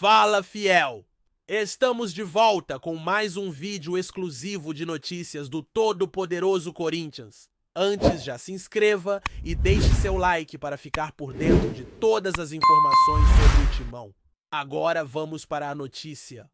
Fala, fiel! Estamos de volta com mais um vídeo exclusivo de notícias do todo-poderoso Corinthians. Antes, já se inscreva e deixe seu like para ficar por dentro de todas as informações sobre o Timão. Agora vamos para a notícia.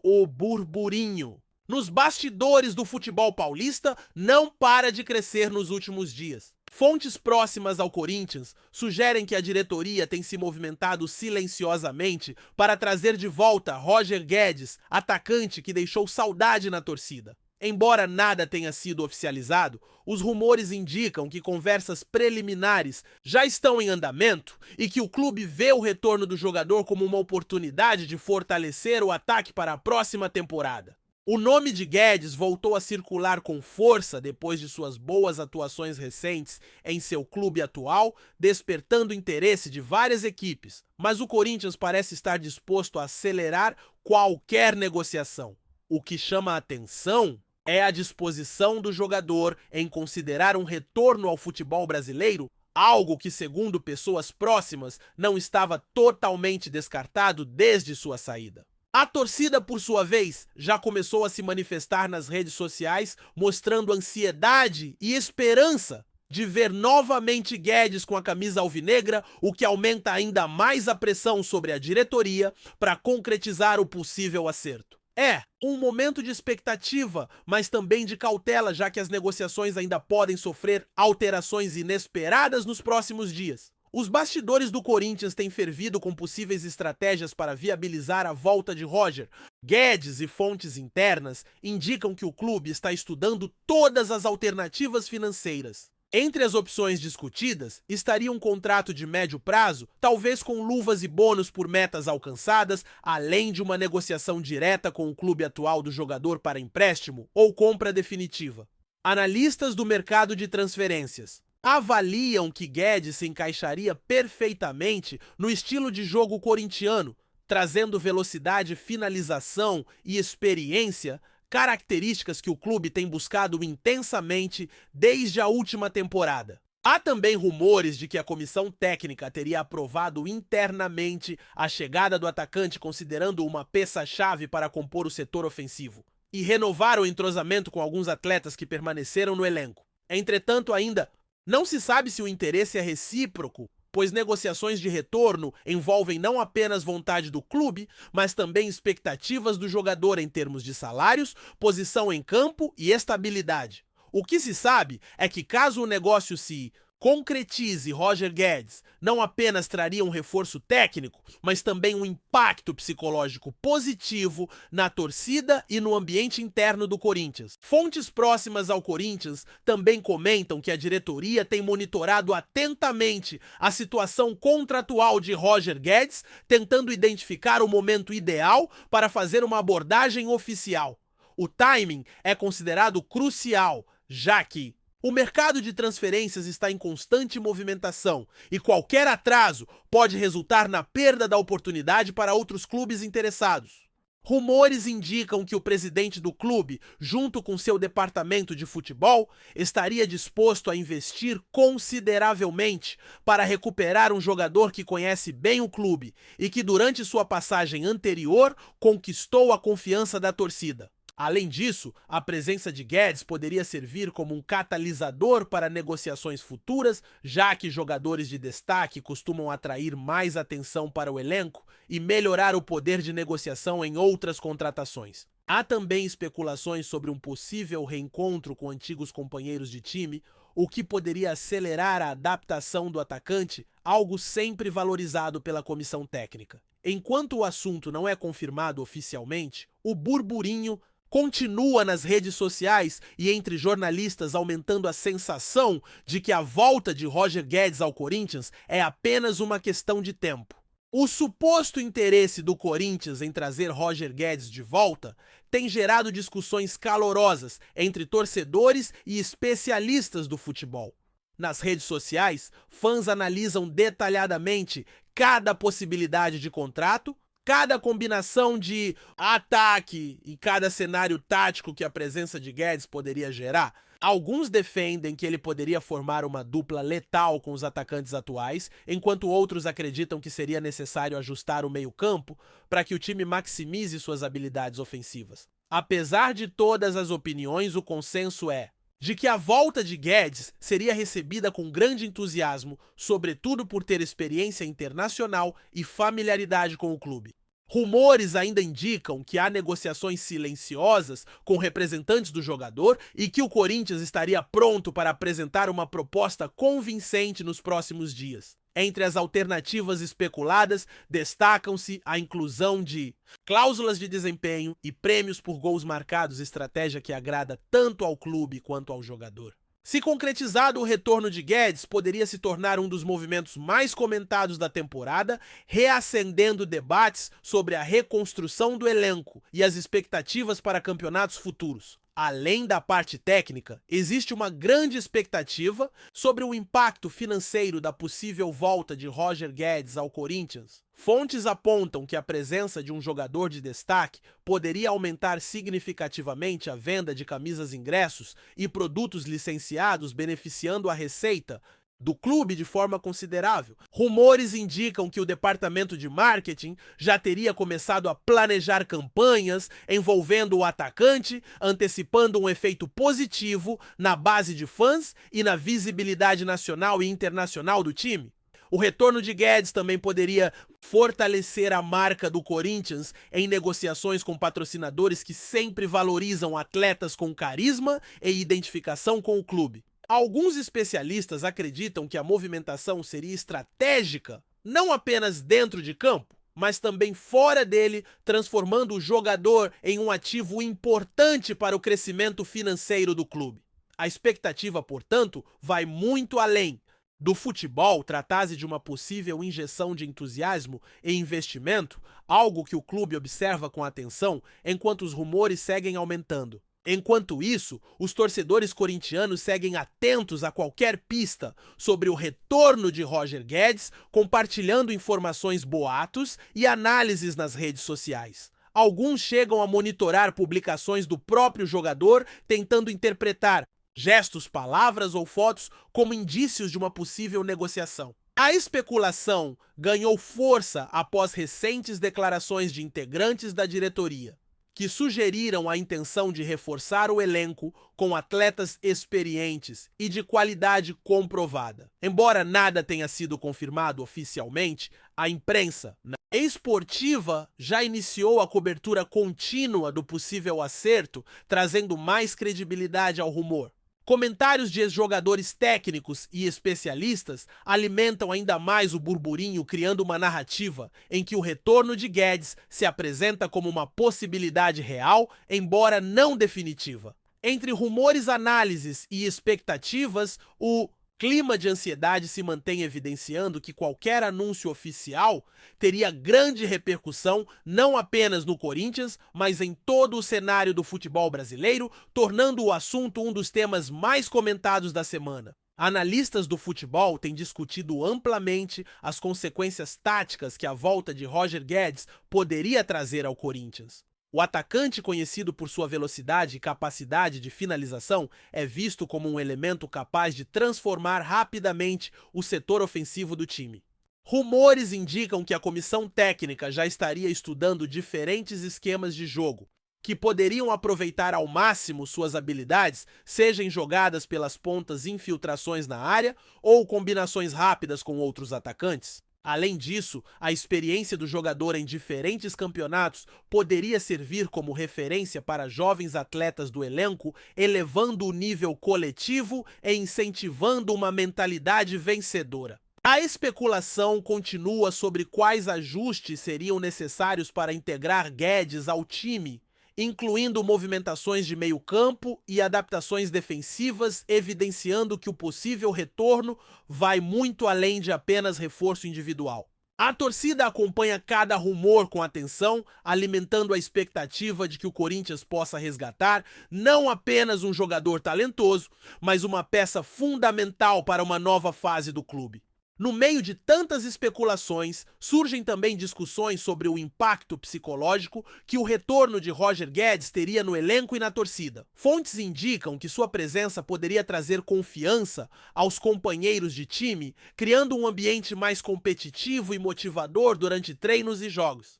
O burburinho nos bastidores do futebol paulista não para de crescer nos últimos dias. Fontes próximas ao Corinthians sugerem que a diretoria tem se movimentado silenciosamente para trazer de volta Roger Guedes, atacante que deixou saudade na torcida. Embora nada tenha sido oficializado, os rumores indicam que conversas preliminares já estão em andamento e que o clube vê o retorno do jogador como uma oportunidade de fortalecer o ataque para a próxima temporada. O nome de Guedes voltou a circular com força depois de suas boas atuações recentes em seu clube atual, despertando interesse de várias equipes, mas o Corinthians parece estar disposto a acelerar qualquer negociação. O que chama a atenção é a disposição do jogador em considerar um retorno ao futebol brasileiro, algo que, segundo pessoas próximas, não estava totalmente descartado desde sua saída. A torcida, por sua vez, já começou a se manifestar nas redes sociais, mostrando ansiedade e esperança de ver novamente Guedes com a camisa alvinegra, o que aumenta ainda mais a pressão sobre a diretoria para concretizar o possível acerto. É um momento de expectativa, mas também de cautela, já que as negociações ainda podem sofrer alterações inesperadas nos próximos dias. Os bastidores do Corinthians têm fervido com possíveis estratégias para viabilizar a volta de Roger. Guedes e fontes internas indicam que o clube está estudando todas as alternativas financeiras. Entre as opções discutidas estaria um contrato de médio prazo, talvez com luvas e bônus por metas alcançadas, além de uma negociação direta com o clube atual do jogador para empréstimo ou compra definitiva. Analistas do mercado de transferências avaliam que Guedes se encaixaria perfeitamente no estilo de jogo corintiano, trazendo velocidade, finalização e experiência, características que o clube tem buscado intensamente desde a última temporada. Há também rumores de que a comissão técnica teria aprovado internamente a chegada do atacante, considerando uma peça-chave para compor o setor ofensivo, e renovar o entrosamento com alguns atletas que permaneceram no elenco. Entretanto, ainda não se sabe se o interesse é recíproco, pois negociações de retorno envolvem não apenas vontade do clube, mas também expectativas do jogador em termos de salários, posição em campo e estabilidade. O que se sabe é que, caso o negócio se concretize, Roger Guedes não apenas traria um reforço técnico, mas também um impacto psicológico positivo na torcida e no ambiente interno do Corinthians. Fontes próximas ao Corinthians também comentam que a diretoria tem monitorado atentamente a situação contratual de Roger Guedes, tentando identificar o momento ideal para fazer uma abordagem oficial. O timing é considerado crucial, já que o mercado de transferências está em constante movimentação e qualquer atraso pode resultar na perda da oportunidade para outros clubes interessados. Rumores indicam que o presidente do clube, junto com seu departamento de futebol, estaria disposto a investir consideravelmente para recuperar um jogador que conhece bem o clube e que, durante sua passagem anterior, conquistou a confiança da torcida. Além disso, a presença de Guedes poderia servir como um catalisador para negociações futuras, já que jogadores de destaque costumam atrair mais atenção para o elenco e melhorar o poder de negociação em outras contratações. Há também especulações sobre um possível reencontro com antigos companheiros de time, o que poderia acelerar a adaptação do atacante, algo sempre valorizado pela comissão técnica. Enquanto o assunto não é confirmado oficialmente, o burburinho continua nas redes sociais e entre jornalistas, aumentando a sensação de que a volta de Roger Guedes ao Corinthians é apenas uma questão de tempo. O suposto interesse do Corinthians em trazer Roger Guedes de volta tem gerado discussões calorosas entre torcedores e especialistas do futebol. Nas redes sociais, fãs analisam detalhadamente cada possibilidade de contrato, cada combinação de ataque e cada cenário tático que a presença de Guedes poderia gerar. Alguns defendem que ele poderia formar uma dupla letal com os atacantes atuais, enquanto outros acreditam que seria necessário ajustar o meio-campo para que o time maximize suas habilidades ofensivas. Apesar de todas as opiniões, o consenso é de que a volta de Guedes seria recebida com grande entusiasmo, sobretudo por ter experiência internacional e familiaridade com o clube. Rumores ainda indicam que há negociações silenciosas com representantes do jogador e que o Corinthians estaria pronto para apresentar uma proposta convincente nos próximos dias. Entre as alternativas especuladas, destacam-se a inclusão de cláusulas de desempenho e prêmios por gols marcados, estratégia que agrada tanto ao clube quanto ao jogador. Se concretizado, o retorno de Guedes poderia se tornar um dos movimentos mais comentados da temporada, reacendendo debates sobre a reconstrução do elenco e as expectativas para campeonatos futuros. Além da parte técnica, existe uma grande expectativa sobre o impacto financeiro da possível volta de Roger Guedes ao Corinthians. Fontes apontam que a presença de um jogador de destaque poderia aumentar significativamente a venda de camisas ingressos e produtos licenciados, beneficiando a receita do clube de forma considerável. Rumores indicam que o departamento de marketing já teria começado a planejar campanhas envolvendo o atacante, antecipando um efeito positivo na base de fãs e na visibilidade nacional e internacional do time. O retorno de Guedes também poderia fortalecer a marca do Corinthians em negociações com patrocinadores que sempre valorizam atletas com carisma e identificação com o clube. Alguns especialistas acreditam que a movimentação seria estratégica, não apenas dentro de campo, mas também fora dele, transformando o jogador em um ativo importante para o crescimento financeiro do clube. A expectativa, portanto, vai muito além do futebol tratar-se de uma possível injeção de entusiasmo e investimento, algo que o clube observa com atenção enquanto os rumores seguem aumentando. Enquanto isso, os torcedores corintianos seguem atentos a qualquer pista sobre o retorno de Roger Guedes, compartilhando informações, boatos e análises nas redes sociais. Alguns chegam a monitorar publicações do próprio jogador, tentando interpretar gestos, palavras ou fotos como indícios de uma possível negociação. A especulação ganhou força após recentes declarações de integrantes da diretoria, que sugeriram a intenção de reforçar o elenco com atletas experientes e de qualidade comprovada. Embora nada tenha sido confirmado oficialmente, a imprensa esportiva já iniciou a cobertura contínua do possível acerto, trazendo mais credibilidade ao rumor. Comentários de ex-jogadores técnicos e especialistas alimentam ainda mais o burburinho, criando uma narrativa em que o retorno de Guedes se apresenta como uma possibilidade real, embora não definitiva. Entre rumores, análises e expectativas, o clima de ansiedade se mantém evidenciando que qualquer anúncio oficial teria grande repercussão não apenas no Corinthians, mas em todo o cenário do futebol brasileiro, tornando o assunto um dos temas mais comentados da semana. Analistas do futebol têm discutido amplamente as consequências táticas que a volta de Roger Guedes poderia trazer ao Corinthians. O atacante, conhecido por sua velocidade e capacidade de finalização, é visto como um elemento capaz de transformar rapidamente o setor ofensivo do time. Rumores indicam que a comissão técnica já estaria estudando diferentes esquemas de jogo, que poderiam aproveitar ao máximo suas habilidades, seja em jogadas pelas pontas, infiltrações na área ou combinações rápidas com outros atacantes. Além disso, a experiência do jogador em diferentes campeonatos poderia servir como referência para jovens atletas do elenco, elevando o nível coletivo e incentivando uma mentalidade vencedora. A especulação continua sobre quais ajustes seriam necessários para integrar Guedes ao time, incluindo movimentações de meio-campo e adaptações defensivas, evidenciando que o possível retorno vai muito além de apenas reforço individual. A torcida acompanha cada rumor com atenção, alimentando a expectativa de que o Corinthians possa resgatar não apenas um jogador talentoso, mas uma peça fundamental para uma nova fase do clube. No meio de tantas especulações, surgem também discussões sobre o impacto psicológico que o retorno de Roger Guedes teria no elenco e na torcida. Fontes indicam que sua presença poderia trazer confiança aos companheiros de time, criando um ambiente mais competitivo e motivador durante treinos e jogos.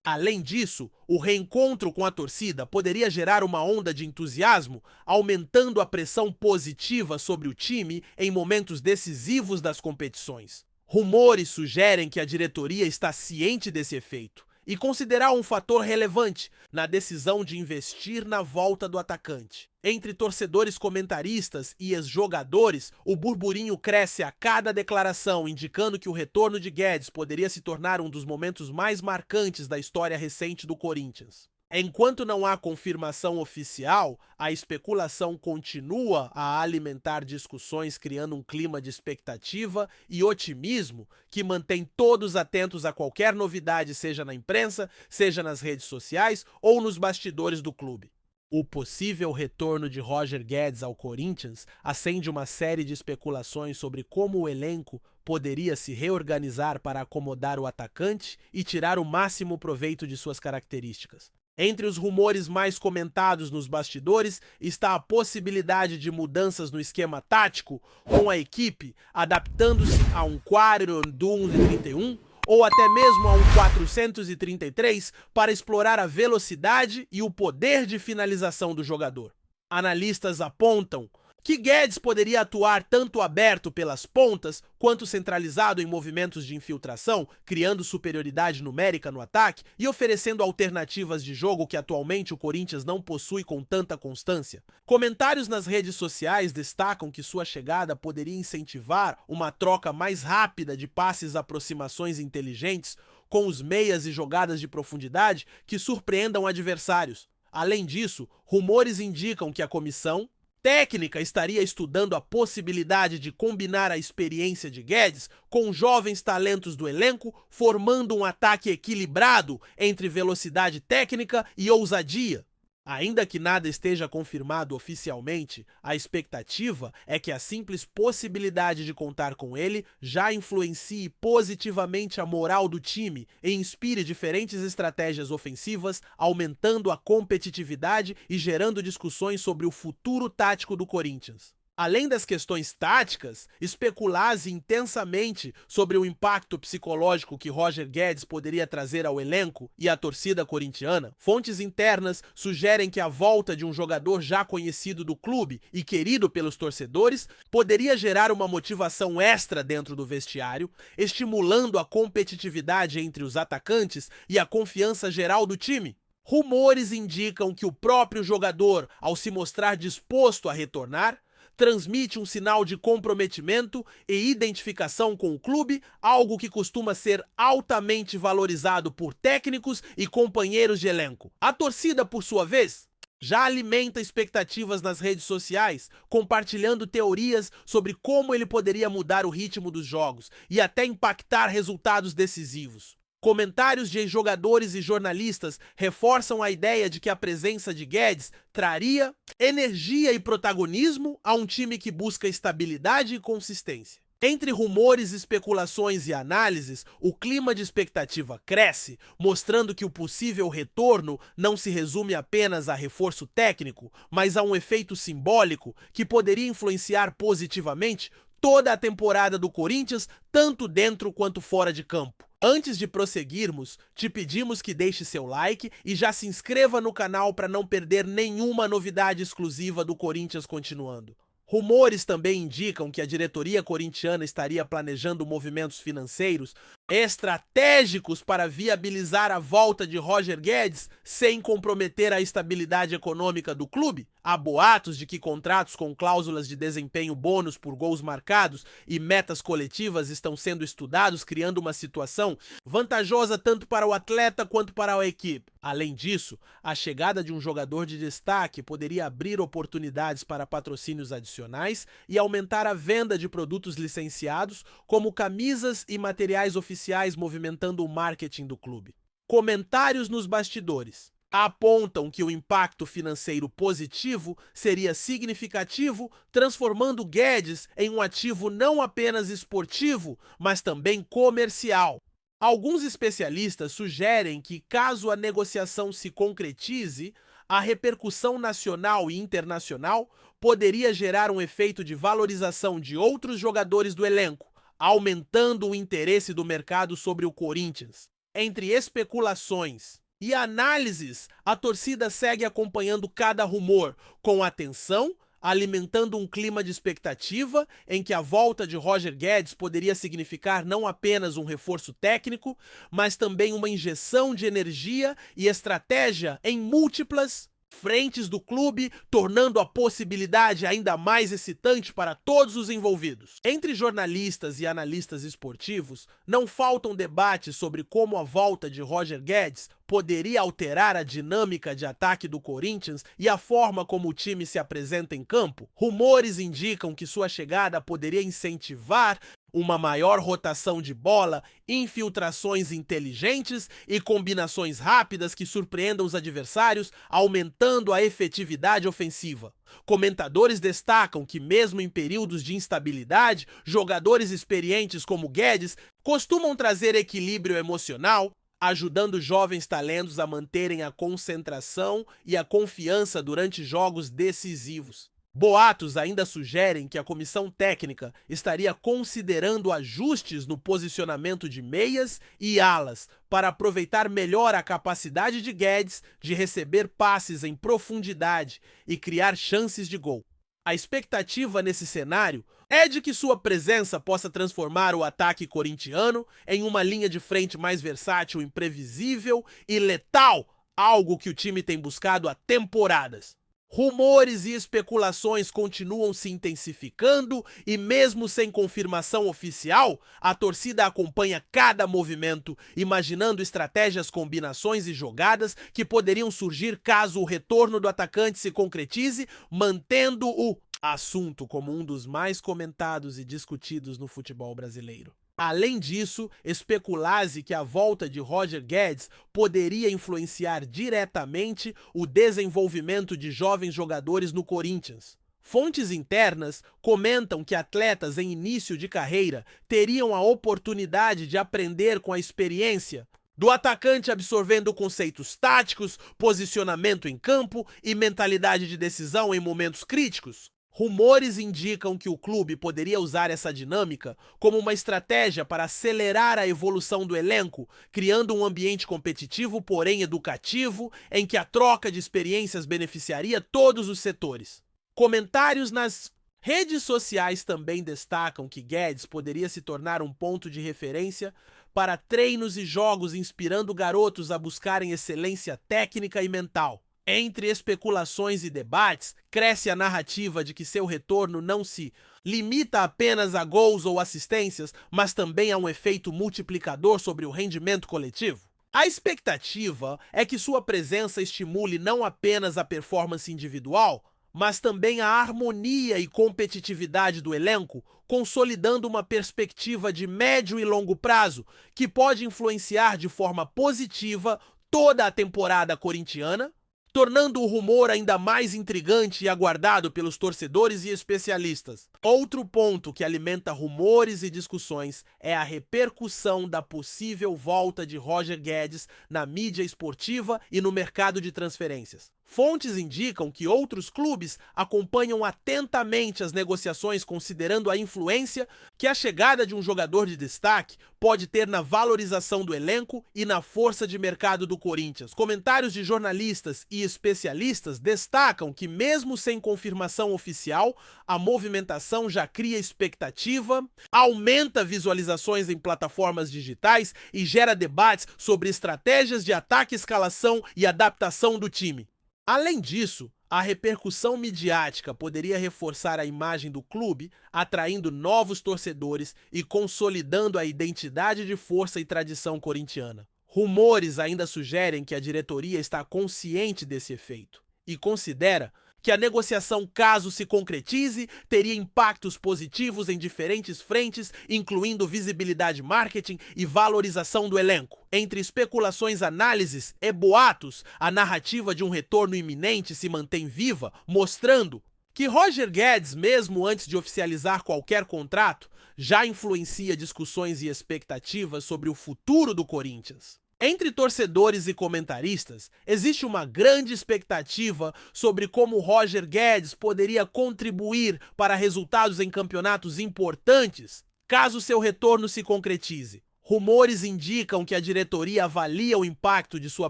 Além disso, o reencontro com a torcida poderia gerar uma onda de entusiasmo, aumentando a pressão positiva sobre o time em momentos decisivos das competições. Rumores sugerem que a diretoria está ciente desse efeito e considerar um fator relevante na decisão de investir na volta do atacante. Entre torcedores, comentaristas e ex-jogadores, o burburinho cresce a cada declaração, indicando que o retorno de Guedes poderia se tornar um dos momentos mais marcantes da história recente do Corinthians. Enquanto não há confirmação oficial, a especulação continua a alimentar discussões, criando um clima de expectativa e otimismo que mantém todos atentos a qualquer novidade, seja na imprensa, seja nas redes sociais ou nos bastidores do clube. O possível retorno de Roger Guedes ao Corinthians acende uma série de especulações sobre como o elenco poderia se reorganizar para acomodar o atacante e tirar o máximo proveito de suas características. Entre os rumores mais comentados nos bastidores está a possibilidade de mudanças no esquema tático, com a equipe adaptando-se a um 4-2-3-1 ou até mesmo a um 433 para explorar a velocidade e o poder de finalização do jogador. Analistas apontam que Guedes poderia atuar tanto aberto pelas pontas quanto centralizado em movimentos de infiltração, criando superioridade numérica no ataque e oferecendo alternativas de jogo que atualmente o Corinthians não possui com tanta constância. Comentários nas redes sociais destacam que sua chegada poderia incentivar uma troca mais rápida de passes, aproximações inteligentes com os meias e jogadas de profundidade que surpreendam adversários. Além disso, rumores indicam que a comissão técnica estaria estudando a possibilidade de combinar a experiência de Guedes com jovens talentos do elenco, formando um ataque equilibrado entre velocidade técnica e ousadia. Ainda que nada esteja confirmado oficialmente, a expectativa é que a simples possibilidade de contar com ele já influencie positivamente a moral do time e inspire diferentes estratégias ofensivas, aumentando a competitividade e gerando discussões sobre o futuro tático do Corinthians. Além das questões táticas, especular-se intensamente sobre o impacto psicológico que Roger Guedes poderia trazer ao elenco e à torcida corintiana. Fontes internas sugerem que a volta de um jogador já conhecido do clube e querido pelos torcedores poderia gerar uma motivação extra dentro do vestiário, estimulando a competitividade entre os atacantes e a confiança geral do time. Rumores indicam que o próprio jogador, ao se mostrar disposto a retornar, transmite um sinal de comprometimento e identificação com o clube, algo que costuma ser altamente valorizado por técnicos e companheiros de elenco. A torcida, por sua vez, já alimenta expectativas nas redes sociais, compartilhando teorias sobre como ele poderia mudar o ritmo dos jogos e até impactar resultados decisivos. Comentários de jogadores e jornalistas reforçam a ideia de que a presença de Guedes traria energia e protagonismo a um time que busca estabilidade e consistência. Entre rumores, especulações e análises, o clima de expectativa cresce, mostrando que o possível retorno não se resume apenas a reforço técnico, mas a um efeito simbólico que poderia influenciar positivamente toda a temporada do Corinthians, tanto dentro quanto fora de campo. Antes de prosseguirmos, te pedimos que deixe seu like e já se inscreva no canal para não perder nenhuma novidade exclusiva do Corinthians continuando. Rumores também indicam que a diretoria corintiana estaria planejando movimentos financeiros estratégicos para viabilizar a volta de Roger Guedes sem comprometer a estabilidade econômica do clube. Há boatos de que contratos com cláusulas de desempenho, bônus por gols marcados e metas coletivas estão sendo estudados, criando uma situação vantajosa tanto para o atleta quanto para a equipe. Além disso, a chegada de um jogador de destaque poderia abrir oportunidades para patrocínios adicionais e aumentar a venda de produtos licenciados, como camisas e materiais oficiais, movimentando o marketing do clube. Comentários nos bastidores. apontam que o impacto financeiro positivo seria significativo, transformando Guedes em um ativo não apenas esportivo, mas também comercial. Alguns especialistas sugerem que, caso a negociação se concretize, a repercussão nacional e internacional poderia gerar um efeito de valorização de outros jogadores do elenco, aumentando o interesse do mercado sobre o Corinthians. Entre especulações e análises, a torcida segue acompanhando cada rumor com atenção, alimentando um clima de expectativa em que a volta de Roger Guedes poderia significar não apenas um reforço técnico, mas também uma injeção de energia e estratégia em múltiplas frentes do clube, tornando a possibilidade ainda mais excitante para todos os envolvidos. Entre jornalistas e analistas esportivos, não faltam debates sobre como a volta de Roger Guedes poderia alterar a dinâmica de ataque do Corinthians e a forma como o time se apresenta em campo. Rumores indicam que sua chegada poderia incentivar uma maior rotação de bola, infiltrações inteligentes e combinações rápidas que surpreendam os adversários, aumentando a efetividade ofensiva. Comentadores destacam que, mesmo em períodos de instabilidade, jogadores experientes como Guedes costumam trazer equilíbrio emocional, ajudando jovens talentos a manterem a concentração e a confiança durante jogos decisivos. Boatos ainda sugerem que a comissão técnica estaria considerando ajustes no posicionamento de meias e alas para aproveitar melhor a capacidade de Guedes de receber passes em profundidade e criar chances de gol. A expectativa nesse cenário é de que sua presença possa transformar o ataque corintiano em uma linha de frente mais versátil, imprevisível e letal, algo que o time tem buscado há temporadas. Rumores e especulações continuam se intensificando e, mesmo sem confirmação oficial, a torcida acompanha cada movimento, imaginando estratégias, combinações e jogadas que poderiam surgir caso o retorno do atacante se concretize, mantendo o assunto como um dos mais comentados e discutidos no futebol brasileiro. Além disso, especula-se que a volta de Roger Guedes poderia influenciar diretamente o desenvolvimento de jovens jogadores no Corinthians. Fontes internas comentam que atletas em início de carreira teriam a oportunidade de aprender com a experiência do atacante, absorvendo conceitos táticos, posicionamento em campo e mentalidade de decisão em momentos críticos. Rumores indicam que o clube poderia usar essa dinâmica como uma estratégia para acelerar a evolução do elenco, criando um ambiente competitivo, porém educativo, em que a troca de experiências beneficiaria todos os setores. Comentários nas redes sociais também destacam que Guedes poderia se tornar um ponto de referência para treinos e jogos, inspirando garotos a buscarem excelência técnica e mental. Entre especulações e debates, cresce a narrativa de que seu retorno não se limita apenas a gols ou assistências, mas também a um efeito multiplicador sobre o rendimento coletivo. A expectativa é que sua presença estimule não apenas a performance individual, mas também a harmonia e competitividade do elenco, consolidando uma perspectiva de médio e longo prazo que pode influenciar de forma positiva toda a temporada corintiana, tornando o rumor ainda mais intrigante e aguardado pelos torcedores e especialistas. Outro ponto que alimenta rumores e discussões é a repercussão da possível volta de Roger Guedes na mídia esportiva e no mercado de transferências. Fontes indicam que outros clubes acompanham atentamente as negociações, considerando a influência que a chegada de um jogador de destaque pode ter na valorização do elenco e na força de mercado do Corinthians. Comentários de jornalistas e especialistas destacam que, mesmo sem confirmação oficial, a movimentação já cria expectativa, aumenta visualizações em plataformas digitais e gera debates sobre estratégias de ataque, escalação e adaptação do time. Além disso, a repercussão midiática poderia reforçar a imagem do clube, atraindo novos torcedores e consolidando a identidade de força e tradição corintiana. Rumores ainda sugerem que a diretoria está consciente desse efeito e considera que a negociação, caso se concretize, teria impactos positivos em diferentes frentes, incluindo visibilidade, marketing e valorização do elenco. Entre especulações, análises e boatos, a narrativa de um retorno iminente se mantém viva, mostrando que Roger Guedes, mesmo antes de oficializar qualquer contrato, já influencia discussões e expectativas sobre o futuro do Corinthians. Entre torcedores e comentaristas, existe uma grande expectativa sobre como Roger Guedes poderia contribuir para resultados em campeonatos importantes, caso seu retorno se concretize. Rumores indicam que a diretoria avalia o impacto de sua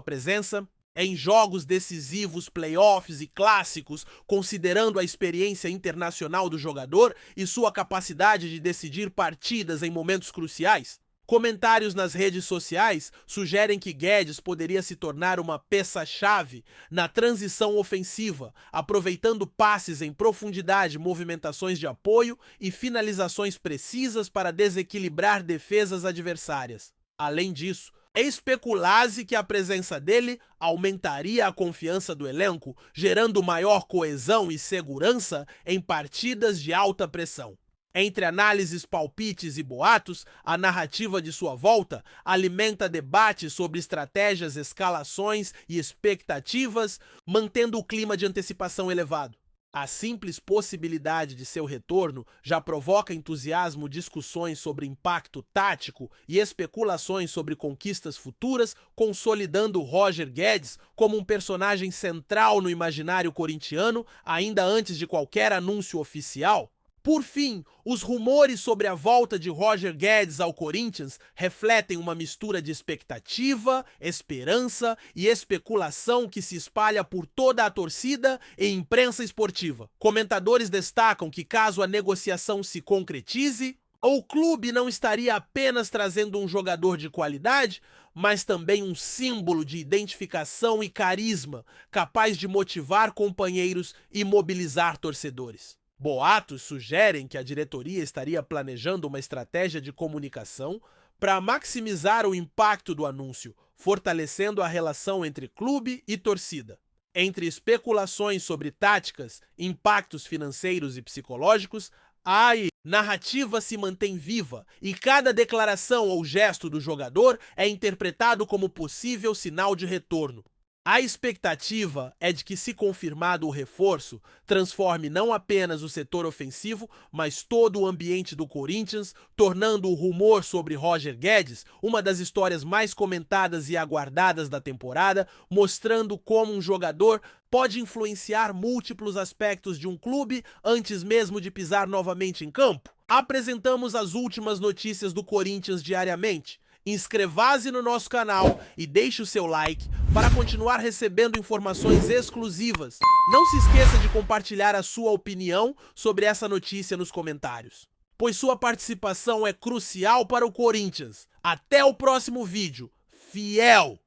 presença em jogos decisivos, playoffs e clássicos, considerando a experiência internacional do jogador e sua capacidade de decidir partidas em momentos cruciais. Comentários nas redes sociais sugerem que Guedes poderia se tornar uma peça-chave na transição ofensiva, aproveitando passes em profundidade, movimentações de apoio e finalizações precisas para desequilibrar defesas adversárias. Além disso, especulase que a presença dele aumentaria a confiança do elenco, gerando maior coesão e segurança em partidas de alta pressão. Entre análises, palpites e boatos, a narrativa de sua volta alimenta debates sobre estratégias, escalações e expectativas, mantendo o clima de antecipação elevado. A simples possibilidade de seu retorno já provoca entusiasmo, discussões sobre impacto tático e especulações sobre conquistas futuras, consolidando Roger Guedes como um personagem central no imaginário corintiano ainda antes de qualquer anúncio oficial. Por fim, os rumores sobre a volta de Roger Guedes ao Corinthians refletem uma mistura de expectativa, esperança e especulação que se espalha por toda a torcida e imprensa esportiva. Comentadores destacam que, caso a negociação se concretize, o clube não estaria apenas trazendo um jogador de qualidade, mas também um símbolo de identificação e carisma, capaz de motivar companheiros e mobilizar torcedores. Boatos sugerem que a diretoria estaria planejando uma estratégia de comunicação para maximizar o impacto do anúncio, fortalecendo a relação entre clube e torcida. Entre especulações sobre táticas, impactos financeiros e psicológicos, a narrativa se mantém viva e cada declaração ou gesto do jogador é interpretado como possível sinal de retorno. A expectativa é de que, se confirmado o reforço, transforme não apenas o setor ofensivo, mas todo o ambiente do Corinthians, tornando o rumor sobre Roger Guedes uma das histórias mais comentadas e aguardadas da temporada, mostrando como um jogador pode influenciar múltiplos aspectos de um clube antes mesmo de pisar novamente em campo. Apresentamos as últimas notícias do Corinthians diariamente. Inscreva-se no nosso canal e deixe o seu like para continuar recebendo informações exclusivas. Não se esqueça de compartilhar a sua opinião sobre essa notícia nos comentários, pois sua participação é crucial para o Corinthians. Até o próximo vídeo. Fiel!